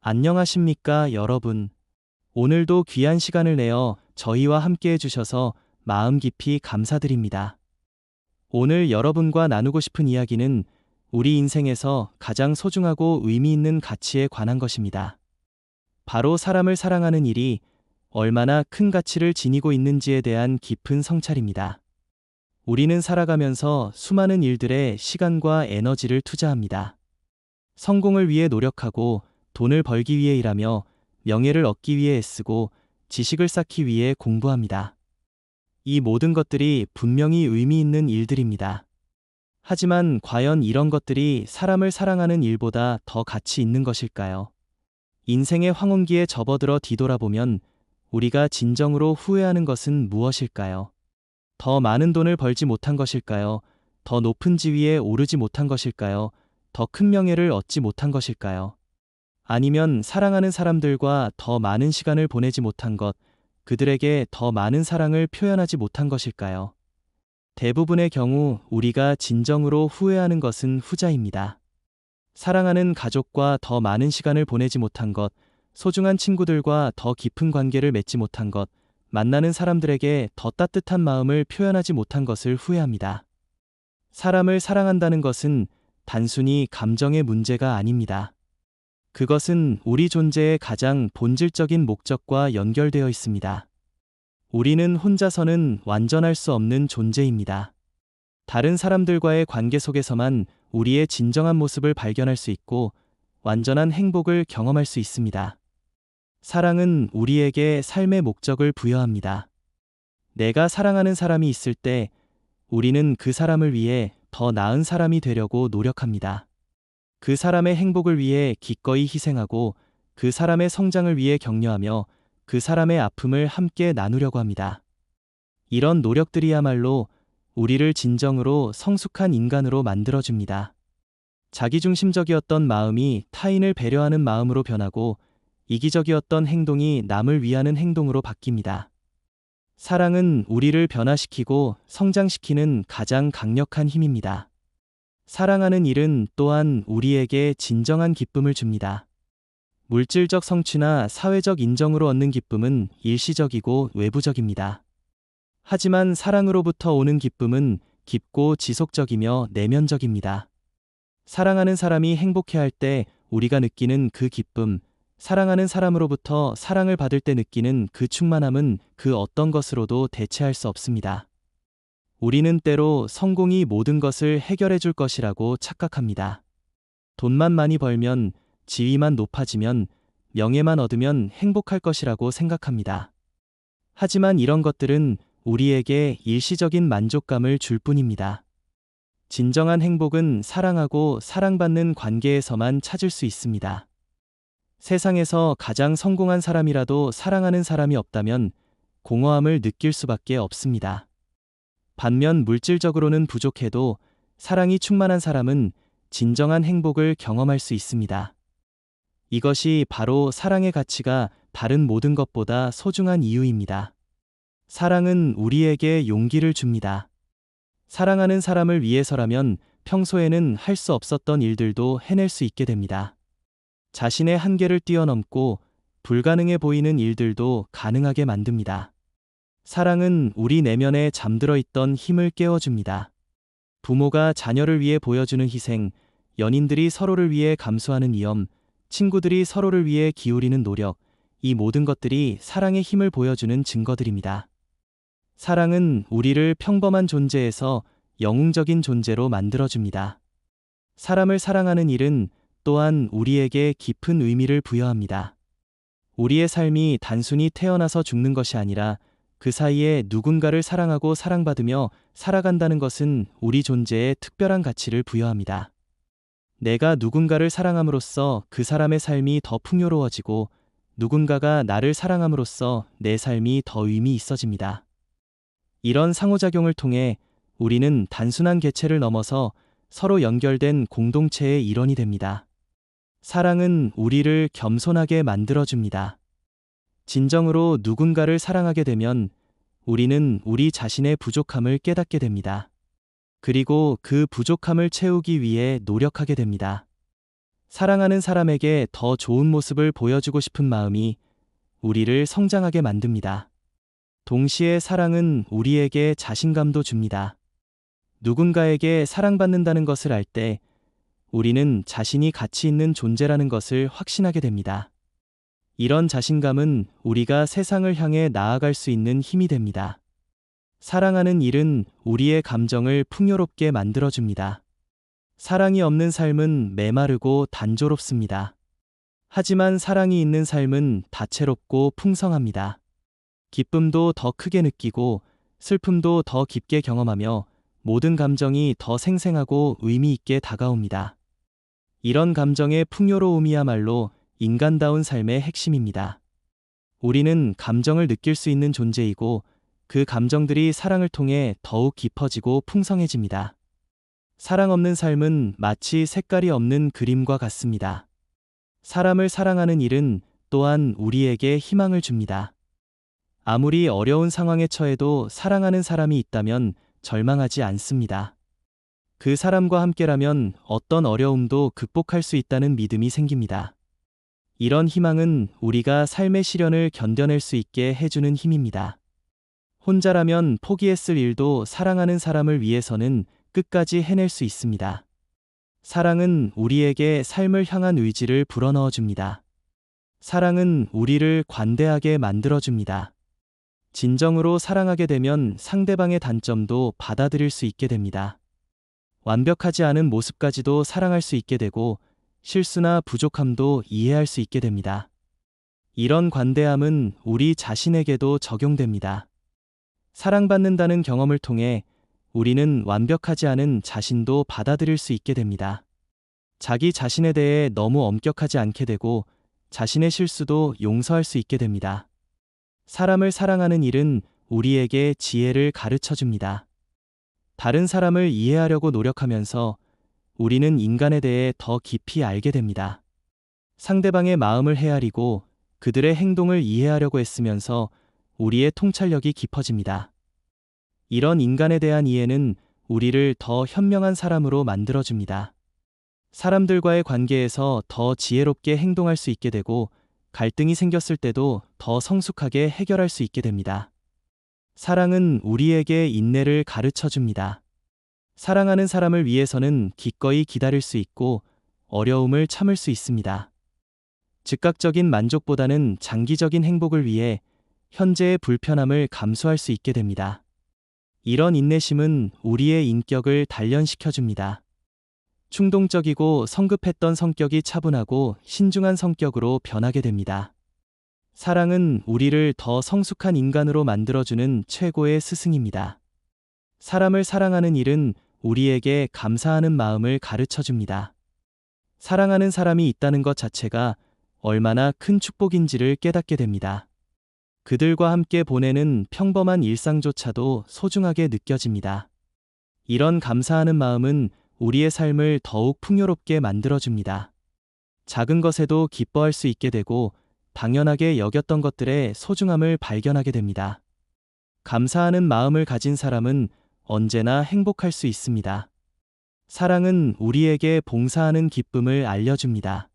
안녕하십니까, 여러분. 오늘도 귀한 시간을 내어 저희와 함께 해주셔서 마음 깊이 감사드립니다. 오늘 여러분과 나누고 싶은 이야기는 우리 인생에서 가장 소중하고 의미 있는 가치에 관한 것입니다. 바로 사람을 사랑하는 일이 얼마나 큰 가치를 지니고 있는지에 대한 깊은 성찰입니다. 우리는 살아가면서 수많은 일들에 시간과 에너지를 투자합니다. 성공을 위해 노력하고 돈을 벌기 위해 일하며 명예를 얻기 위해 애쓰고 지식을 쌓기 위해 공부합니다. 이 모든 것들이 분명히 의미 있는 일들입니다. 하지만 과연 이런 것들이 사람을 사랑하는 일보다 더 가치 있는 것일까요? 인생의 황혼기에 접어들어 뒤돌아보면 우리가 진정으로 후회하는 것은 무엇일까요? 더 많은 돈을 벌지 못한 것일까요? 더 높은 지위에 오르지 못한 것일까요? 더 큰 명예를 얻지 못한 것일까요? 아니면 사랑하는 사람들과 더 많은 시간을 보내지 못한 것, 그들에게 더 많은 사랑을 표현하지 못한 것일까요? 대부분의 경우 우리가 진정으로 후회하는 것은 후자입니다. 사랑하는 가족과 더 많은 시간을 보내지 못한 것, 소중한 친구들과 더 깊은 관계를 맺지 못한 것, 만나는 사람들에게 더 따뜻한 마음을 표현하지 못한 것을 후회합니다. 사람을 사랑한다는 것은 단순히 감정의 문제가 아닙니다. 그것은 우리 존재의 가장 본질적인 목적과 연결되어 있습니다. 우리는 혼자서는 완전할 수 없는 존재입니다. 다른 사람들과의 관계 속에서만 우리의 진정한 모습을 발견할 수 있고 완전한 행복을 경험할 수 있습니다. 사랑은 우리에게 삶의 목적을 부여합니다. 내가 사랑하는 사람이 있을 때 우리는 그 사람을 위해 더 나은 사람이 되려고 노력합니다. 그 사람의 행복을 위해 기꺼이 희생하고 그 사람의 성장을 위해 격려하며 그 사람의 아픔을 함께 나누려고 합니다. 이런 노력들이야말로 우리를 진정으로 성숙한 인간으로 만들어줍니다. 자기중심적이었던 마음이 타인을 배려하는 마음으로 변하고 이기적이었던 행동이 남을 위하는 행동으로 바뀝니다. 사랑은 우리를 변화시키고 성장시키는 가장 강력한 힘입니다. 사랑하는 일은 또한 우리에게 진정한 기쁨을 줍니다. 물질적 성취나 사회적 인정으로 얻는 기쁨은 일시적이고 외부적입니다. 하지만 사랑으로부터 오는 기쁨은 깊고 지속적이며 내면적입니다. 사랑하는 사람이 행복해할 때 우리가 느끼는 그 기쁨, 사랑하는 사람으로부터 사랑을 받을 때 느끼는 그 충만함은 그 어떤 것으로도 대체할 수 없습니다. 우리는 때로 성공이 모든 것을 해결해 줄 것이라고 착각합니다. 돈만 많이 벌면, 지위만 높아지면, 명예만 얻으면 행복할 것이라고 생각합니다. 하지만 이런 것들은 우리에게 일시적인 만족감을 줄 뿐입니다. 진정한 행복은 사랑하고 사랑받는 관계에서만 찾을 수 있습니다. 세상에서 가장 성공한 사람이라도 사랑하는 사람이 없다면 공허함을 느낄 수밖에 없습니다. 반면 물질적으로는 부족해도 사랑이 충만한 사람은 진정한 행복을 경험할 수 있습니다. 이것이 바로 사랑의 가치가 다른 모든 것보다 소중한 이유입니다. 사랑은 우리에게 용기를 줍니다. 사랑하는 사람을 위해서라면 평소에는 할 수 없었던 일들도 해낼 수 있게 됩니다. 자신의 한계를 뛰어넘고 불가능해 보이는 일들도 가능하게 만듭니다. 사랑은 우리 내면에 잠들어 있던 힘을 깨워줍니다. 부모가 자녀를 위해 보여주는 희생, 연인들이 서로를 위해 감수하는 위험, 친구들이 서로를 위해 기울이는 노력, 이 모든 것들이 사랑의 힘을 보여주는 증거들입니다. 사랑은 우리를 평범한 존재에서 영웅적인 존재로 만들어줍니다. 사람을 사랑하는 일은 또한 우리에게 깊은 의미를 부여합니다. 우리의 삶이 단순히 태어나서 죽는 것이 아니라 그 사이에 누군가를 사랑하고 사랑받으며 살아간다는 것은 우리 존재에 특별한 가치를 부여합니다. 내가 누군가를 사랑함으로써 그 사람의 삶이 더 풍요로워지고 누군가가 나를 사랑함으로써 내 삶이 더 의미 있어집니다. 이런 상호작용을 통해 우리는 단순한 개체를 넘어서 서로 연결된 공동체의 일원이 됩니다. 사랑은 우리를 겸손하게 만들어줍니다. 진정으로 누군가를 사랑하게 되면 우리는 우리 자신의 부족함을 깨닫게 됩니다. 그리고 그 부족함을 채우기 위해 노력하게 됩니다. 사랑하는 사람에게 더 좋은 모습을 보여주고 싶은 마음이 우리를 성장하게 만듭니다. 동시에 사랑은 우리에게 자신감도 줍니다. 누군가에게 사랑받는다는 것을 알 때 우리는 자신이 가치 있는 존재라는 것을 확신하게 됩니다. 이런 자신감은 우리가 세상을 향해 나아갈 수 있는 힘이 됩니다. 사랑하는 일은 우리의 감정을 풍요롭게 만들어줍니다. 사랑이 없는 삶은 메마르고 단조롭습니다. 하지만 사랑이 있는 삶은 다채롭고 풍성합니다. 기쁨도 더 크게 느끼고 슬픔도 더 깊게 경험하며 모든 감정이 더 생생하고 의미 있게 다가옵니다. 이런 감정의 풍요로움이야말로 인간다운 삶의 핵심입니다. 우리는 감정을 느낄 수 있는 존재이고 그 감정들이 사랑을 통해 더욱 깊어지고 풍성해집니다. 사랑 없는 삶은 마치 색깔이 없는 그림과 같습니다. 사람을 사랑하는 일은 또한 우리에게 희망을 줍니다. 아무리 어려운 상황에 처해도 사랑하는 사람이 있다면 절망하지 않습니다. 그 사람과 함께라면 어떤 어려움도 극복할 수 있다는 믿음이 생깁니다. 이런 희망은 우리가 삶의 시련을 견뎌낼 수 있게 해주는 힘입니다. 혼자라면 포기했을 일도 사랑하는 사람을 위해서는 끝까지 해낼 수 있습니다. 사랑은 우리에게 삶을 향한 의지를 불어넣어 줍니다. 사랑은 우리를 관대하게 만들어줍니다. 진정으로 사랑하게 되면 상대방의 단점도 받아들일 수 있게 됩니다. 완벽하지 않은 모습까지도 사랑할 수 있게 되고 실수나 부족함도 이해할 수 있게 됩니다. 이런 관대함은 우리 자신에게도 적용됩니다. 사랑받는다는 경험을 통해 우리는 완벽하지 않은 자신도 받아들일 수 있게 됩니다. 자기 자신에 대해 너무 엄격하지 않게 되고 자신의 실수도 용서할 수 있게 됩니다. 사람을 사랑하는 일은 우리에게 지혜를 가르쳐 줍니다. 다른 사람을 이해하려고 노력하면서 우리는 인간에 대해 더 깊이 알게 됩니다. 상대방의 마음을 헤아리고 그들의 행동을 이해하려고 애쓰면서 우리의 통찰력이 깊어집니다. 이런 인간에 대한 이해는 우리를 더 현명한 사람으로 만들어줍니다. 사람들과의 관계에서 더 지혜롭게 행동할 수 있게 되고 갈등이 생겼을 때도 더 성숙하게 해결할 수 있게 됩니다. 사랑은 우리에게 인내를 가르쳐 줍니다. 사랑하는 사람을 위해서는 기꺼이 기다릴 수 있고 어려움을 참을 수 있습니다. 즉각적인 만족보다는 장기적인 행복을 위해 현재의 불편함을 감수할 수 있게 됩니다. 이런 인내심은 우리의 인격을 단련시켜 줍니다. 충동적이고 성급했던 성격이 차분하고 신중한 성격으로 변하게 됩니다. 사랑은 우리를 더 성숙한 인간으로 만들어주는 최고의 스승입니다. 사람을 사랑하는 일은 우리에게 감사하는 마음을 가르쳐 줍니다. 사랑하는 사람이 있다는 것 자체가 얼마나 큰 축복인지를 깨닫게 됩니다. 그들과 함께 보내는 평범한 일상조차도 소중하게 느껴집니다. 이런 감사하는 마음은 우리의 삶을 더욱 풍요롭게 만들어줍니다. 작은 것에도 기뻐할 수 있게 되고 당연하게 여겼던 것들의 소중함을 발견하게 됩니다. 감사하는 마음을 가진 사람은 언제나 행복할 수 있습니다. 사랑은 우리에게 봉사하는 기쁨을 알려줍니다.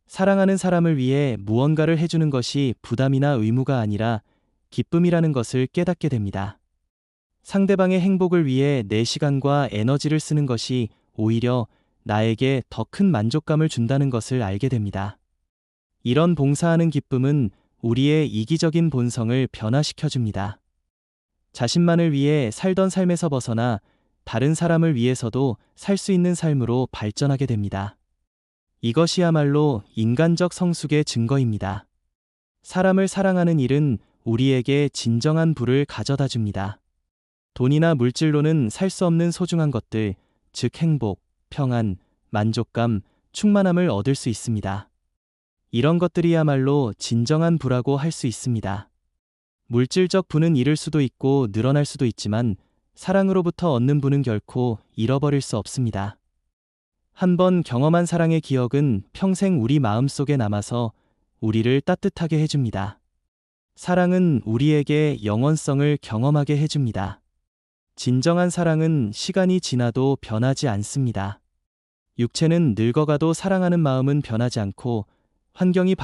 사랑하는 사람을 위해 무언가를 해주는 것이 부담이나 의무가 아니라 기쁨이라는 것을 깨닫게 됩니다. 상대방의 행복을 위해 내 시간과 에너지를 쓰는 것이 오히려 나에게 더 큰 만족감을 준다는 것을 알게 됩니다. 이런 봉사하는 기쁨은 우리의 이기적인 본성을 변화시켜 줍니다. 자신만을 위해 살던 삶에서 벗어나 다른 사람을 위해서도 살 수 있는 삶으로 발전하게 됩니다. 이것이야말로 인간적 성숙의 증거입니다. 사람을 사랑하는 일은 우리에게 진정한 부를 가져다 줍니다. 돈이나 물질로는 살 수 없는 소중한 것들, 즉 행복, 평안, 만족감, 충만함을 얻을 수 있습니다. 이런 것들이야말로 진정한 부라고 할 수 있습니다. 물질적 부는 잃을 수도 있고 늘어날 수도 있지만 사랑으로부터 얻는 부는 결코 잃어버릴 수 없습니다. 한번 경험한 사랑의 기억은 평생 우리 마음속에 남아서 우리를 따뜻하게 해줍니다. 사랑은 우리에게 영원성을 경험하게 해줍니다. 진정한 사랑은 시간이 지나도 변하지 않습니다. 육체는 늙어가도 사랑하는 마음은 변하지 않고 환경이